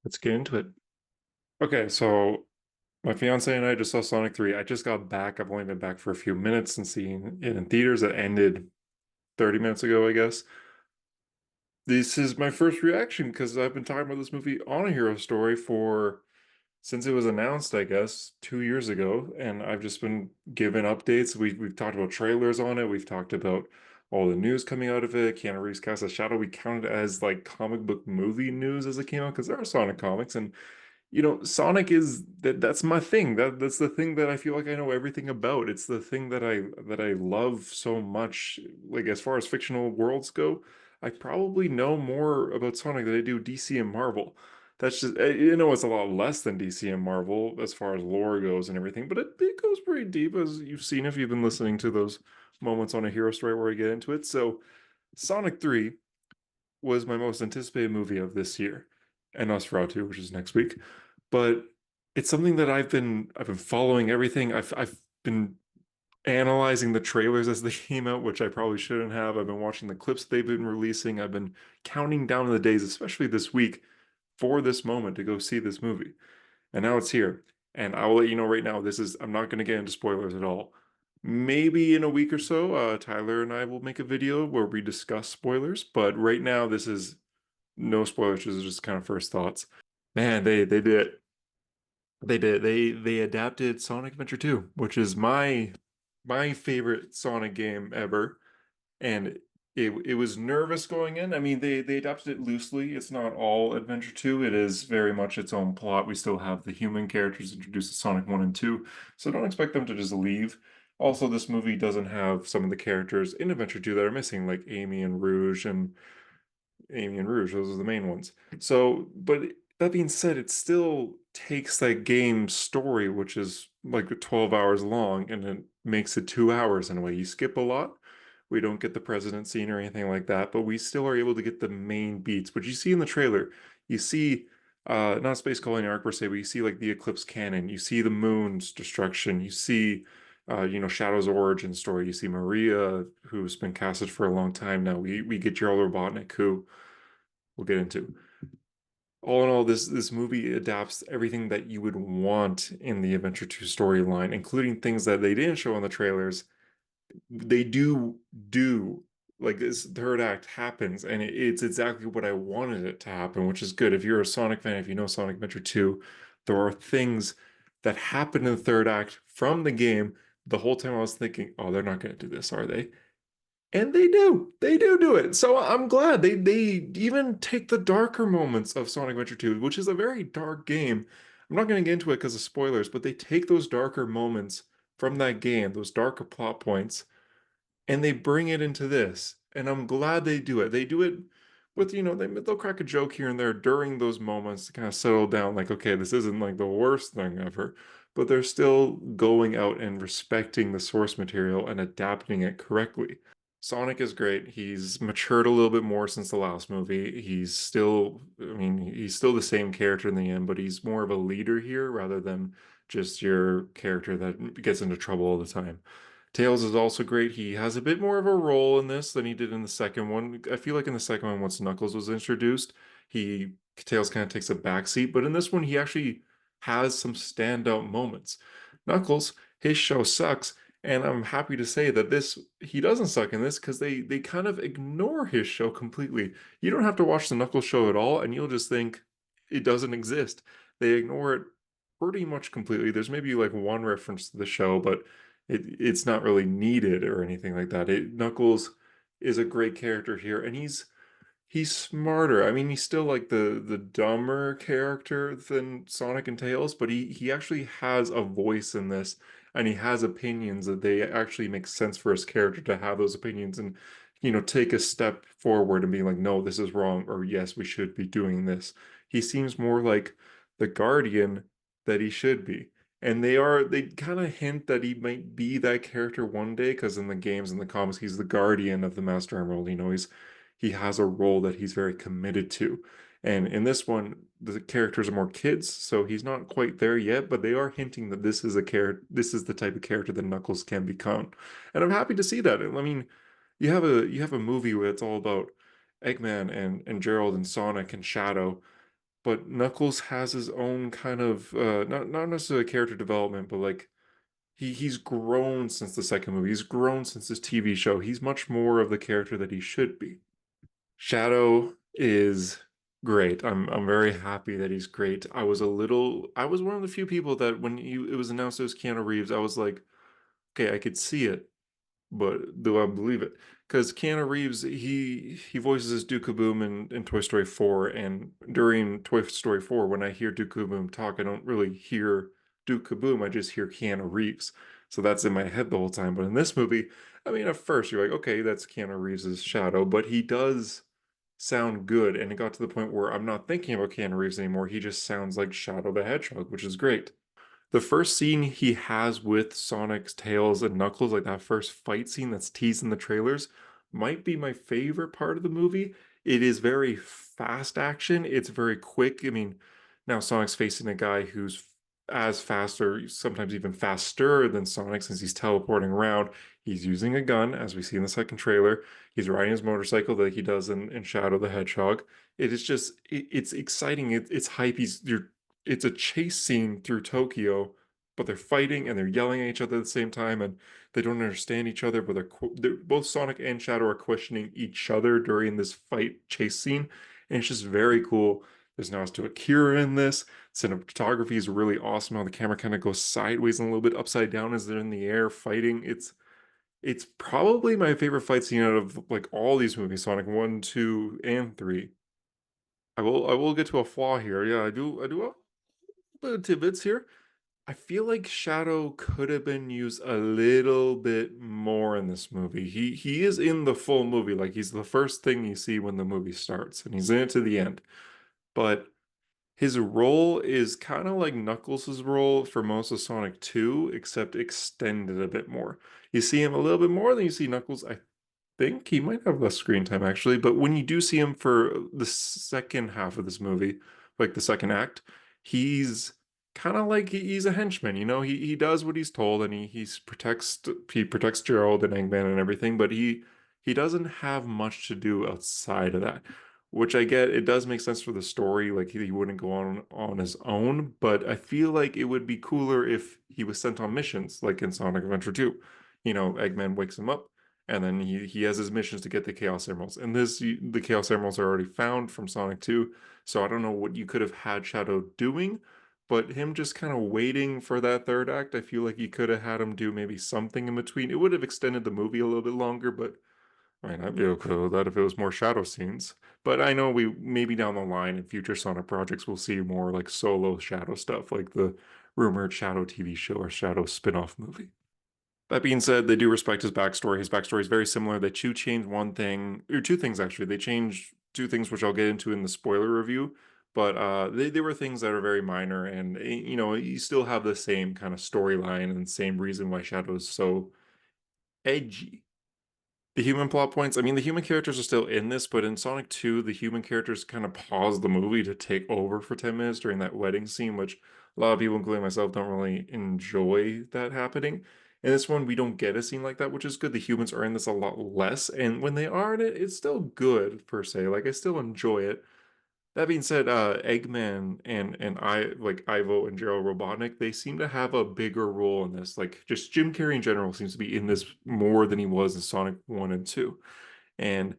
Let's get into it. Okay, so my fiance and I just saw Sonic 3. I just got back. I've only been back for a few minutes and seeing it in theaters. It ended 30 minutes ago, I guess. This is my first reaction because I've been talking about this movie on a hero story for since it was announced, I guess, 2 years ago, and I've just been given updates. We've talked about trailers on it. We've talked about all the news coming out of it. Keanu Reeves cast a shadow. We count it as like comic book movie news as it came out because there are Sonic comics, and Sonic is that's my thing. That's the thing that I feel like I know everything about. It's the thing that I love so much. Like as far as fictional worlds go, I probably know more about Sonic than I do DC and Marvel. That's just it's a lot less than DC and Marvel as far as lore goes and everything, but it goes pretty deep as you've seen if you've been listening to those moments on a hero story where I get into it. So Sonic 3 was my most anticipated movie of this year, and Nosferatu, which is next week. But it's something that I've been following everything. I've been analyzing the trailers as they came out, which I probably shouldn't have. I've been watching the clips they've been releasing. I've been counting down the days, especially this week, for this moment to go see this movie. And now it's here. And I will let you know right now, I'm not going to get into spoilers at all. Maybe in a week or so, Tyler and I will make a video where we discuss spoilers. But right now, this is no spoilers. This is just kind of first thoughts. Man, they did it. They did. They adapted Sonic Adventure 2, which is my favorite Sonic game ever. And it was nervous going in. I mean, they adapted it loosely. It's not all Adventure 2. It is very much its own plot. We still have the human characters introduced in Sonic 1 and 2, so don't expect them to just leave. Also, this movie doesn't have some of the characters in Adventure 2 that are missing, like Amy and Rouge. Those are the main ones. So, but that being said, it still takes that game's story, which is like 12 hours long, and it makes it 2 hours in a way. You skip a lot. We don't get the president scene or anything like that, but we still are able to get the main beats, which you see in the trailer. You see, not Space Colony Arc per se, but you see like the Eclipse cannon. You see the moon's destruction. You see, Shadow's origin story. You see Maria, who's been casted for a long time now. We get Gerald Robotnik, who we'll get into. All in all, this movie adapts everything that you would want in the Adventure 2 storyline, including things that they didn't show in the trailers. They do like this third act happens, and it's exactly what I wanted it to happen, which is good. If you're a Sonic fan, if you know Sonic Adventure 2, there are things that happen in the third act from the game. The whole time I was thinking, oh, they're not going to do this, are they? And they do. They do it. So I'm glad they even take the darker moments of Sonic Adventure 2, which is a very dark game. I'm not going to get into it because of spoilers, but they take those darker moments from that game, those darker plot points, and they bring it into this. And I'm glad they do it. They do it with, they'll crack a joke here and there during those moments to kind of settle down, like, okay, this isn't like the worst thing ever, but they're still going out and respecting the source material and adapting it correctly. Sonic is great. He's matured a little bit more since the last movie. He's still the same character in the end, but he's more of a leader here rather than just your character that gets into trouble all the time. Tails is also great. He has a bit more of a role in this than he did in the second one. I feel like in the second one, once Knuckles was introduced, he Tails kind of takes a backseat, but in this one, he actually has some standout moments. Knuckles, his show sucks, and I'm happy to say that this he doesn't suck in this because they kind of ignore his show completely. You don't have to watch the Knuckles show at all, and you'll just think it doesn't exist. They ignore it pretty much completely. There's maybe like one reference to the show, but it's not really needed or anything like that. Knuckles is a great character here, and he's smarter. I mean, he's still like the dumber character than Sonic and Tails, but he actually has a voice in this, and he has opinions that they actually make sense for his character to have those opinions and take a step forward and be like, no, this is wrong, or yes, we should be doing this. He seems more like the guardian that he should be. And they kind of hint that he might be that character one day, because in the games and the comics, he's the guardian of the Master Emerald. He has a role that he's very committed to. And in this one, the characters are more kids, so he's not quite there yet, but they are hinting that this is the type of character that Knuckles can become. And I'm happy to see that. I mean, you have a movie where it's all about Eggman and Gerald and Sonic and Shadow, but Knuckles has his own kind of not necessarily character development, but like he's grown since the second movie. He's grown since this TV show. He's much more of the character that he should be. Shadow is great. I'm very happy that he's great. I was one of the few people that when it was announced it was Keanu Reeves, I was like, okay, I could see it, but do I believe it? Because Keanu Reeves, he voices Dooku Boom in Toy Story 4, and during Toy Story 4, when I hear Dooku Boom talk, I don't really hear Dooku Boom, I just hear Keanu Reeves. So that's in my head the whole time. But in this movie, I mean, at first you're like, okay, that's Keanu Reeves' Shadow, but he does sound good, and it got to the point where I'm not thinking about Keanu Reeves anymore. He just sounds like Shadow the Hedgehog, which is great. The first scene he has with Sonic's Tails and Knuckles, like that first fight scene that's teased in the trailers, might be my favorite part of the movie. It is very fast action. It's very quick. I mean, now Sonic's facing a guy who's as fast or sometimes even faster than Sonic since he's teleporting around. He's using a gun, as we see in the second trailer. He's riding his motorcycle that he does in Shadow the Hedgehog. It is just, it's exciting. It's hype. It's a chase scene through Tokyo, but they're fighting and they're yelling at each other at the same time, and they don't understand each other. But they're both Sonic and Shadow are questioning each other during this fight chase scene, and it's just very cool. There's now to Akira in this. Cinematography is really awesome. How the camera kind of goes sideways and a little bit upside down as they're in the air fighting. It's probably my favorite fight scene out of like all these movies, Sonic 1, 2, and 3. I will get to a flaw here. Yeah, I do have a bit of tidbits here. I feel like Shadow could have been used a little bit more in this movie. He is in the full movie, like he's the first thing you see when the movie starts, and he's in it to the end. But his role is kind of like Knuckles' role for most of Sonic 2, except extended a bit more. You see him a little bit more than you see Knuckles. I think he might have less screen time actually, but when you do see him for the second half of this movie, like the second act, he's kind of like he's a henchman, you know, he does what he's told and he protects Gerald and Eggman and everything, but he doesn't have much to do outside of that. Which I get, it does make sense for the story, like he wouldn't go on his own, but I feel like it would be cooler if he was sent on missions, like in Sonic Adventure 2. You know, Eggman wakes him up, and then he has his missions to get the Chaos Emeralds. And the Chaos Emeralds are already found from Sonic 2, so I don't know what you could have had Shadow doing, but him just kind of waiting for that third act, I feel like you could have had him do maybe something in between. It would have extended the movie a little bit longer, but I mean, I'd be okay with that if it was more Shadow scenes. But I know we maybe down the line in future Sonic projects we'll see more like solo Shadow stuff, like the rumored Shadow TV show or Shadow spin-off movie. That being said, they do respect his backstory. His backstory is very similar. They do change one thing, or two things actually. They change two things, which I'll get into in the spoiler review. But they were things that are very minor, and you know, you still have the same kind of storyline and same reason why Shadow is so edgy. The human plot points, I mean, the human characters are still in this, but in Sonic 2, the human characters kind of pause the movie to take over for 10 minutes during that wedding scene, which a lot of people, including myself, don't really enjoy that happening. In this one, we don't get a scene like that, which is good. The humans are in this a lot less, and when they are in it, it's still good, per se. Like, I still enjoy it. That being said, Eggman and I like Ivo and Gerald Robotnik, they seem to have a bigger role in this. Like just Jim Carrey in general seems to be in this more than he was in Sonic 1 and 2. And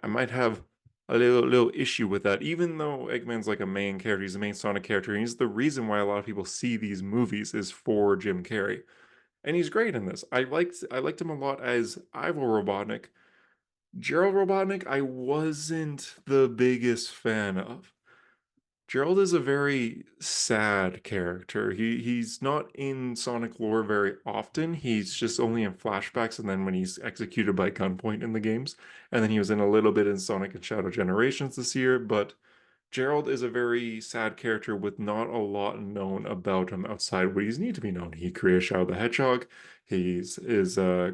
I might have a little issue with that, even though Eggman's like a main character, he's the main Sonic character, and he's the reason why a lot of people see these movies is for Jim Carrey. And he's great in this. I liked him a lot as Ivo Robotnik. Gerald Robotnik, I wasn't the biggest fan of. Gerald is a very sad character. He's not in Sonic lore very often. He's just only in flashbacks and then when he's executed by gunpoint in the games. And then he was in a little bit in Sonic and Shadow Generations this year, but Gerald is a very sad character with not a lot known about him outside what he's need to be known. He created Shadow the Hedgehog. His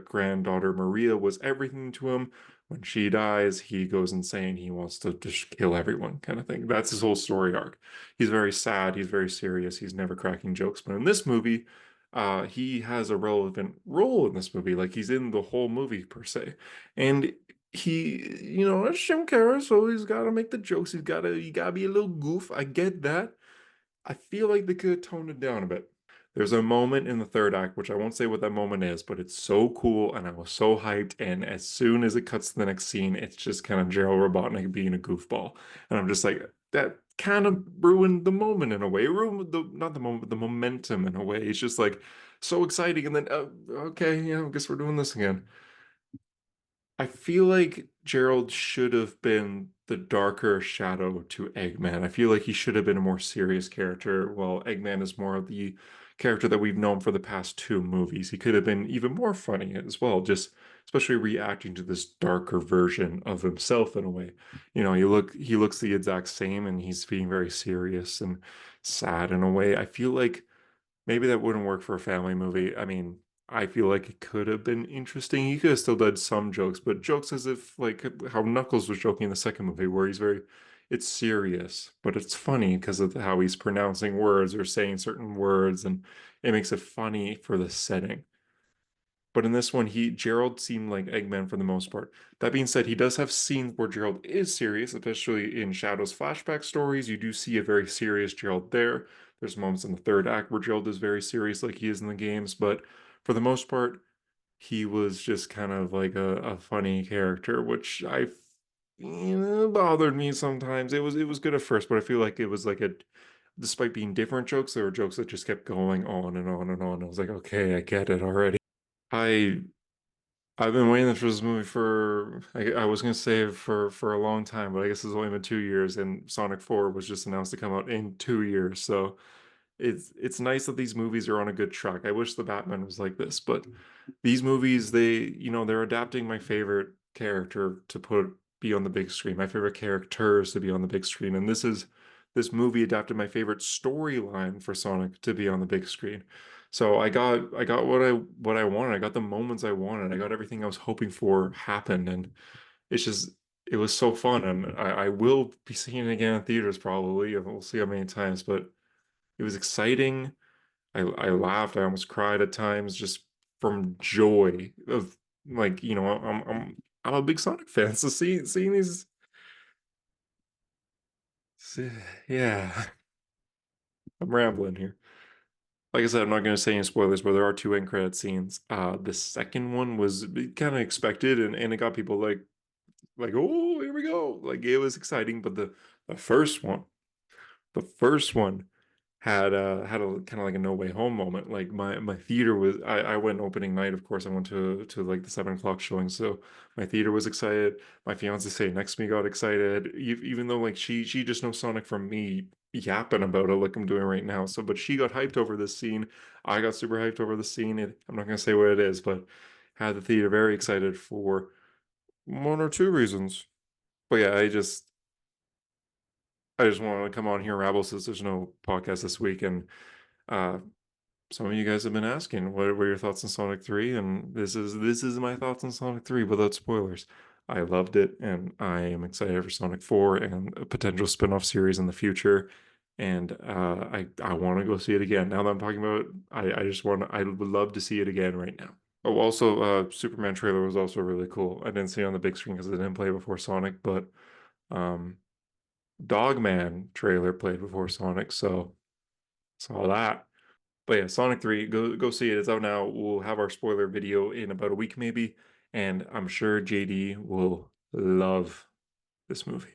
granddaughter Maria was everything to him. When she dies, he goes insane. He wants to just kill everyone, kind of thing. That's his whole story arc. He's very sad. He's very serious. He's never cracking jokes. But in this movie, he has a relevant role in this movie. Like he's in the whole movie per se. And it's Jim Carrey, so he's got to make the jokes. You gotta be a little goof. I get that. I feel like they could have toned it down a bit. There's a moment in the third act, which I won't say what that moment is, but it's so cool, and I was so hyped. And as soon as it cuts to the next scene, it's just kind of Gerald Robotnik being a goofball, and I'm just like, that kind of ruined the moment in a way. It ruined the not the moment, but the momentum in a way. It's just like so exciting, and then okay, yeah, I guess we're doing this again. I feel like Gerald should have been the darker shadow to Eggman. I feel like he should have been a more serious character, while Eggman is more of the character that we've known for the past two movies. He could have been even more funny as well, just especially reacting to this darker version of himself in a way. He looks the exact same and he's being very serious and sad in a way. I feel like maybe that wouldn't work for a family movie. I mean, I feel like it could have been interesting. He could have still done some jokes, but jokes as if like how Knuckles was joking in the second movie, where it's serious, but it's funny because of how he's pronouncing words or saying certain words, and it makes it funny for the setting. But in this one, Gerald seemed like Eggman for the most part. That being said, he does have scenes where Gerald is serious, especially in Shadow's flashback stories. You do see a very serious Gerald there. There's moments in the third act where Gerald is very serious, like he is in the games, but for the most part, he was just kind of like a funny character, which bothered me sometimes. It was good at first, but I feel like it was like despite being different jokes, there were jokes that just kept going on and on and on. I was like, okay, I get it already. I I've been waiting for this movie for I was gonna say for a long time, but I guess it's only been 2 years, and Sonic 4 was just announced to come out in 2 years. So it's nice that these movies are on a good track. I wish the Batman was like this, but these movies, they're adapting my favorite character to put be on the big screen, my favorite characters to be on the big screen, and this movie adapted my favorite storyline for Sonic to be on the big screen. So I got what I wanted. I got the moments I wanted. I got everything I was hoping for happened, and it's just it was so fun, and I will be seeing it again in theaters probably. We'll see how many times, but it was exciting. I laughed. I almost cried at times just from joy of like, I'm a big Sonic fan. So seeing these see- yeah, I'm rambling here. Like I said, I'm not going to say any spoilers, but there are two end credit scenes. The second one was kind of expected, and it got people like, oh, here we go. Like it was exciting, but the first one, the first one had a kind of like a no way home moment. Like my theater was I went opening night, of course. I went to like the 7 o'clock showing, so my theater was excited. My fiance sitting next to me got excited, even though like she just knows Sonic from me yapping about it like I'm doing right now. So, but she got hyped over this scene. I got super hyped over the scene. I'm not gonna say what it is, but had the theater very excited for one or two reasons. But yeah, I just want to come on here and rabble since there's no podcast this week, and uh some of you guys have been asking what were your thoughts on Sonic 3, and this is my thoughts on Sonic 3 without spoilers. I loved it, and I am excited for Sonic 4 and a potential spin-off series in the future. And I want to go see it again. Now that I'm talking about it, I would love to see it again right now. Oh, also, Superman trailer was also really cool. I didn't see it on the big screen because I didn't play before Sonic, but um, Dogman trailer played before Sonic, so saw that. But yeah, Sonic 3, go see it. It's out now. We'll have our spoiler video in about a week maybe, and I'm sure JD will love this movie.